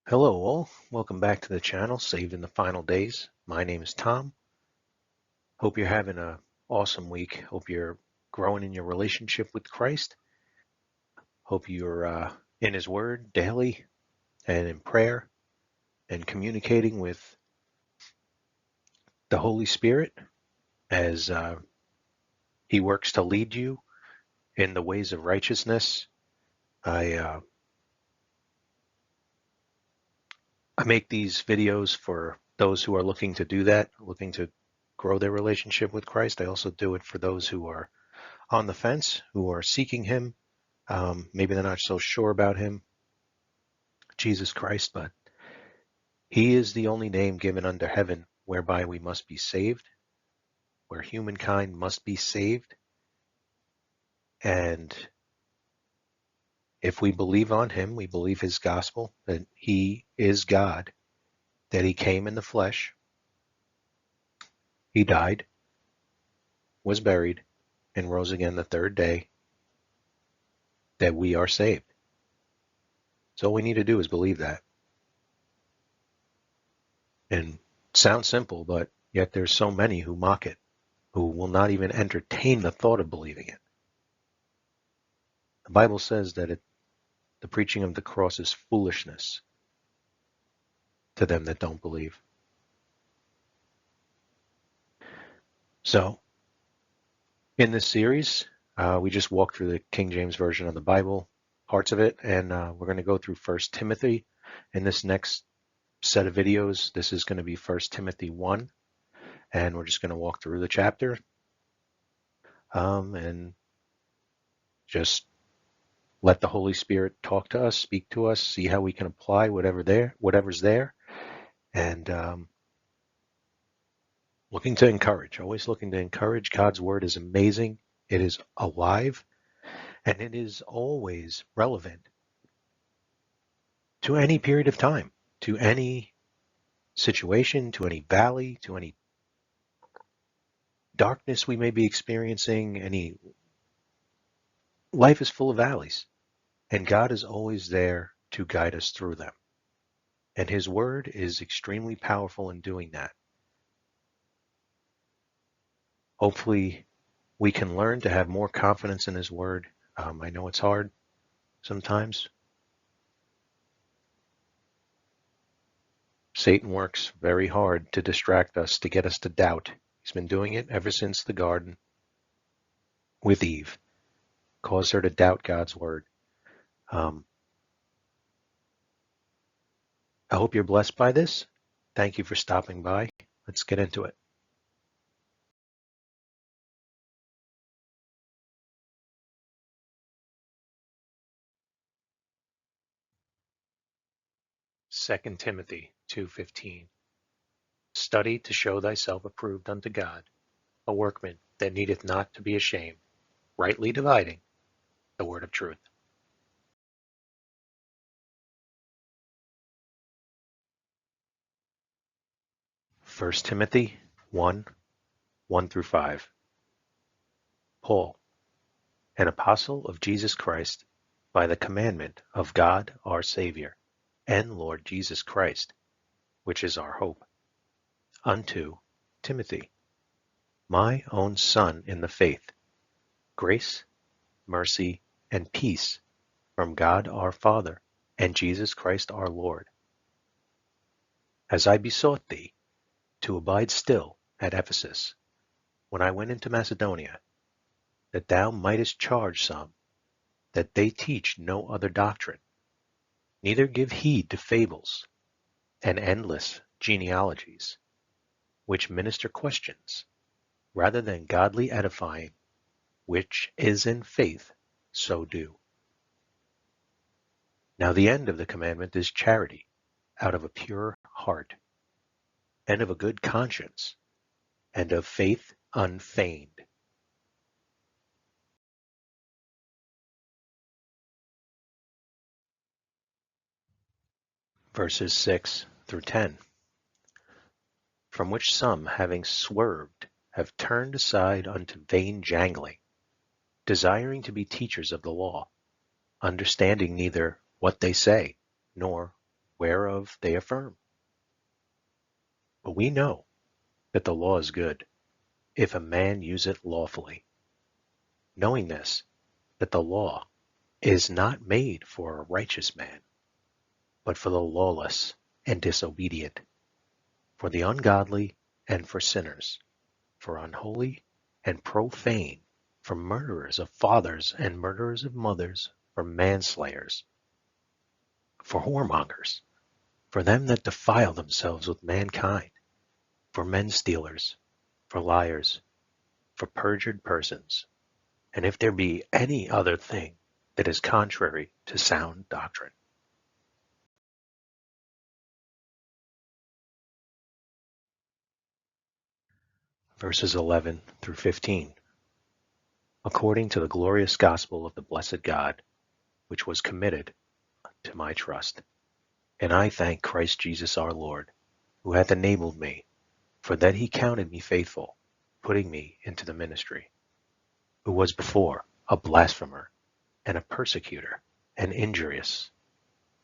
Hello all, welcome back to the channel, Saved in the Final Days. My name is Tom. Hope you're having an awesome week. Hope you're growing in your relationship with Christ. Hope you're in His Word daily and in prayer and communicating with the Holy Spirit as He works to lead you in the ways of righteousness. I make these videos for those who are looking to do that, looking to grow their relationship with Christ. I also do it for those who are on the fence, who are seeking Him. Maybe they're not so sure about Him, Jesus Christ, but He is the only name given under heaven whereby we must be saved, where humankind must be saved. And if we believe on Him, we believe His gospel, that He is God, that He came in the flesh, He died, was buried, and rose again the third day, that we are saved. So all we need to do is believe that. And it sounds simple, but yet there's so many who mock it, who will not even entertain the thought of believing it. The Bible says that the preaching of the cross is foolishness to them that don't believe. So, in this series, we just walked through the King James Version of the Bible, parts of it, and we're going to go through 1 Timothy. In this next set of videos, this is going to be 1 Timothy 1, and we're just going to walk through the chapter and just let the Holy Spirit talk to us, speak to us, see how we can apply whatever's there, and looking to encourage, always looking to encourage. God's word is amazing. It is alive, and it is always relevant to any period of time, to any situation, to any valley, to any darkness we may be experiencing. Any life is full of valleys, and God is always there to guide us through them. And His word is extremely powerful in doing that. Hopefully, we can learn to have more confidence in His word. I know it's hard sometimes. Satan works very hard to distract us, to get us to doubt. He's been doing it ever since the garden with Eve, caused her to doubt God's word. I hope you're blessed by this. Thank you for stopping by. Let's get into it. Second Timothy 2:15. Study to show thyself approved unto God, a workman that needeth not to be ashamed, rightly dividing the word of truth. First Timothy 1:1 through 5. Paul, an apostle of Jesus Christ, by the commandment of God our Savior, and Lord Jesus Christ, which is our hope, unto Timothy, my own son in the faith, grace, mercy, and peace from God our Father and Jesus Christ our Lord. As I besought thee to abide still at Ephesus, when I went into Macedonia, that thou mightest charge some that they teach no other doctrine, neither give heed to fables and endless genealogies, which minister questions, rather than godly edifying, which is in faith, so do. Now the end of the commandment is charity, out of a pure heart, and of a good conscience, and of faith unfeigned. Verses 6 through 10. From which some, having swerved, have turned aside unto vain jangling, desiring to be teachers of the law, understanding neither what they say, nor whereof they affirm. But we know that the law is good, if a man use it lawfully, knowing this, that the law is not made for a righteous man, but for the lawless and disobedient, for the ungodly and for sinners, for unholy and profane, for murderers of fathers and murderers of mothers, for manslayers, for whoremongers, for them that defile themselves with mankind, for men stealers, for liars, for perjured persons, and if there be any other thing that is contrary to sound doctrine. Verses 11 through 15. According to the glorious gospel of the blessed God, which was committed to my trust. And I thank Christ Jesus our Lord, who hath enabled me, for that he counted me faithful, putting me into the ministry, who was before a blasphemer, and a persecutor, and injurious.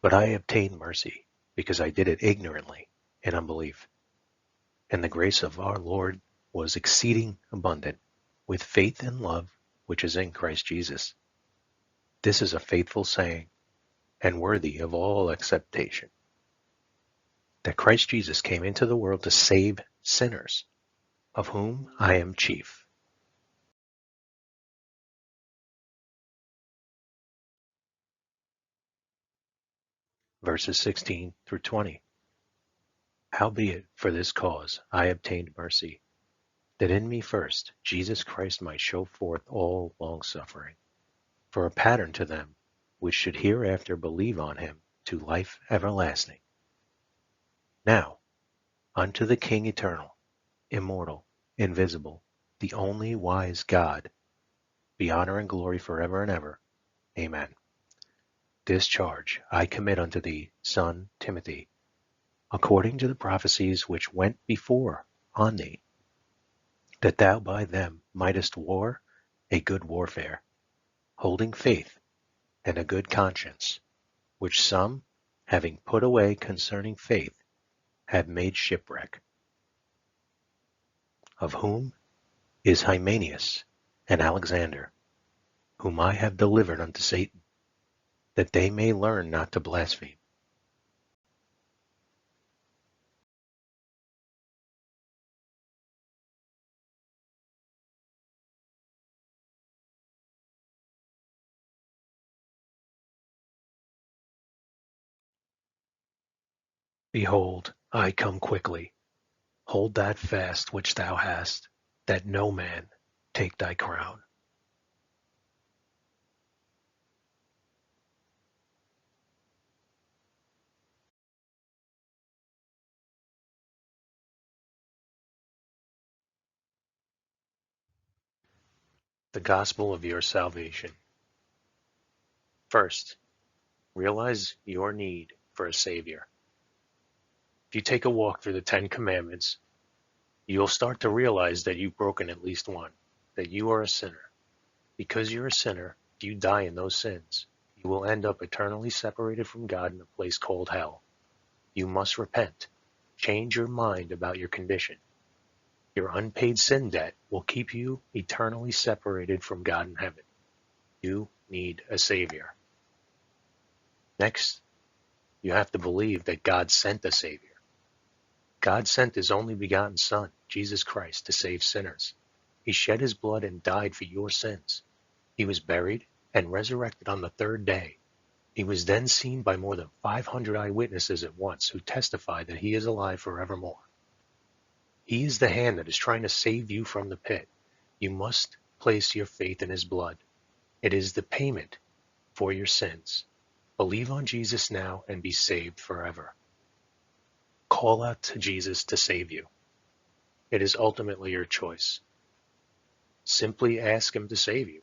But I obtained mercy, because I did it ignorantly, in unbelief. And the grace of our Lord was exceeding abundant, with faith and love which is in Christ Jesus. This is a faithful saying, and worthy of all acceptation, that Christ Jesus came into the world to save sinners, of whom I am chief. Verses 16 through 20. Howbeit for this cause I obtained mercy, that in me first Jesus Christ might show forth all longsuffering, for a pattern to them which should hereafter believe on him to life everlasting. Now unto the King eternal, immortal, invisible, the only wise God, be honor and glory forever and ever. Amen. This charge I commit unto thee, son Timothy, according to the prophecies which went before on thee, that thou by them mightest war a good warfare, holding faith and a good conscience, which some, having put away concerning faith, have made shipwreck. Of whom is Hymenaeus and Alexander, whom I have delivered unto Satan, that they may learn not to blaspheme. Behold, I come quickly. Hold that fast which thou hast, that no man take thy crown. The gospel of your salvation. First, realize your need for a Savior. If you take a walk through the Ten Commandments, you'll start to realize that you've broken at least one, that you are a sinner. Because you're a sinner, if you die in those sins, you will end up eternally separated from God in a place called hell. You must repent. Change your mind about your condition. Your unpaid sin debt will keep you eternally separated from God in heaven. You need a Savior. Next, you have to believe that God sent a Savior. God sent his only begotten Son, Jesus Christ, to save sinners. He shed his blood and died for your sins. He was buried and resurrected on the third day. He was then seen by more than 500 eyewitnesses at once who testify that he is alive forevermore. He is the hand that is trying to save you from the pit. You must place your faith in his blood. It is the payment for your sins. Believe on Jesus now and be saved forever. Call out to Jesus to save you. It is ultimately your choice. Simply ask him to save you.